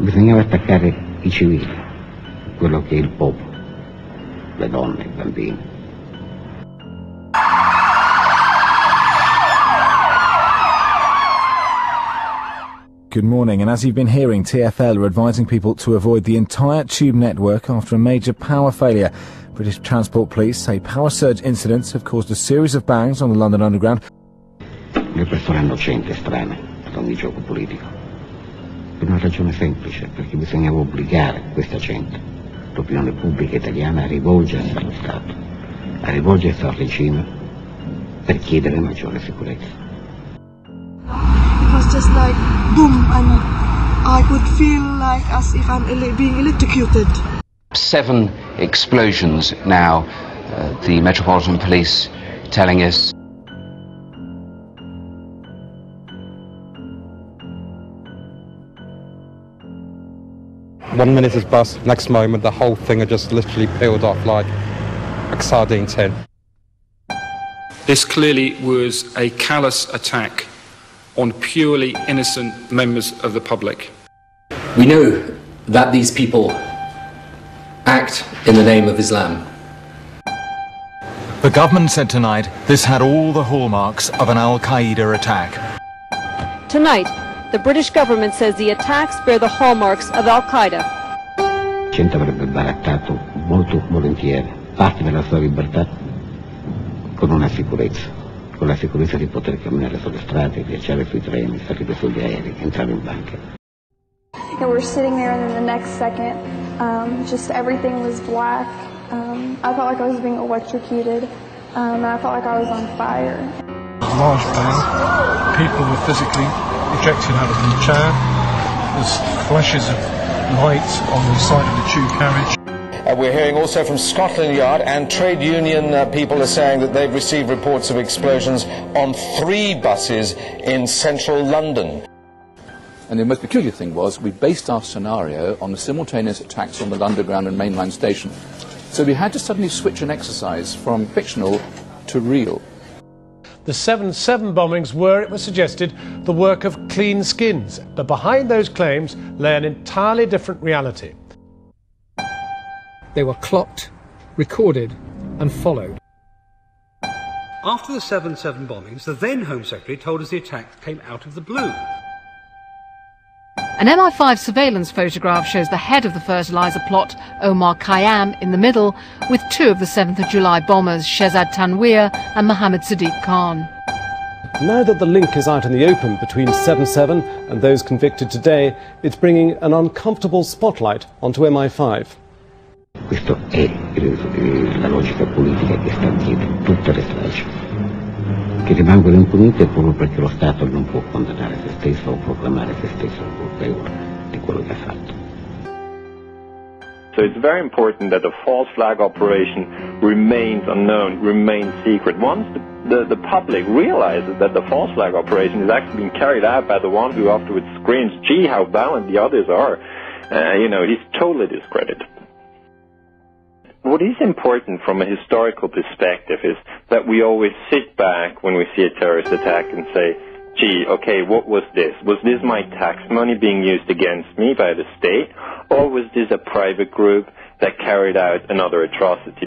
Bisognava attaccare i civili, quello che è il popolo, le donne, i bambini. Good morning, and as you've been hearing, TfL are advising people to avoid the entire tube network after a major power failure. British Transport Police say power surge incidents have caused a series of bangs on the London Underground. Le persone hanno gente strane ad ogni gioco politico, per una ragione semplice, perché bisognava obbligare questa gente, l'opinione pubblica italiana, a rivolgersi allo Stato, a rivolgersi al regime per chiedere maggiore sicurezza. It was just like boom, and I could feel like as if I'm being electrocuted. 7 explosions now, the Metropolitan Police telling us. One minute is bust, next moment the whole thing had just literally peeled off like a sardine tin. This clearly was a callous attack on purely innocent members of the public. We know that these people act in the name of Islam. The government said tonight this had all the hallmarks of an Al-Qaeda attack. Tonight, the British government says the attacks bear the hallmarks of Al-Qaeda. La gente avrebbe barattato molto volentieri parte della sua libertà con una sicurezza, con la sicurezza di poter camminare sulle strade, viaggiare sui treni, salire sugli aerei, entrare in banca. And we're sitting there, and then the next second, just everything was black. I felt like I was being electrocuted, and I felt like I was on fire. Large bang. People were physically ejected out of the chair. There's flashes of light on the side of the tube carriage. We're hearing also from Scotland Yard, and trade union people are saying that they've received reports of explosions on 3 buses in central London. And the most peculiar thing was we based our scenario on the simultaneous attacks on the Underground and mainline station. So we had to suddenly switch an exercise from fictional to real. The 7/7 bombings were, it was suggested, the work of clean skins. But behind those claims lay an entirely different reality. They were clocked, recorded and followed. After the 7/7 bombings, the then Home Secretary told us the attack came out of the blue. An MI5 surveillance photograph shows the head of the fertiliser plot, Omar Khayyam, in the middle, with 2 of the 7th of July bombers, Shehzad Tanweer and Mohammed Sadiq Khan. Now that the link is out in the open between 7/7 and those convicted today, it's bringing an uncomfortable spotlight onto MI5. Questa è la logica politica che sta dietro tutte le stragi, che rimangono impunite proprio perché lo Stato non può condannare se stesso o proclamare se stesso colpevole di quello che ha fatto. So it's very important that the false flag operation remains unknown, remains secret. Once the public realizes that the false flag operation is actually being carried out by the one who afterwards screams, gee, how violent the others are, he's totally discredited. What is important from a historical perspective is that we always sit back when we see a terrorist attack and say, gee, okay, what was this? Was this my tax money being used against me by the state? Or was this a private group that carried out another atrocity?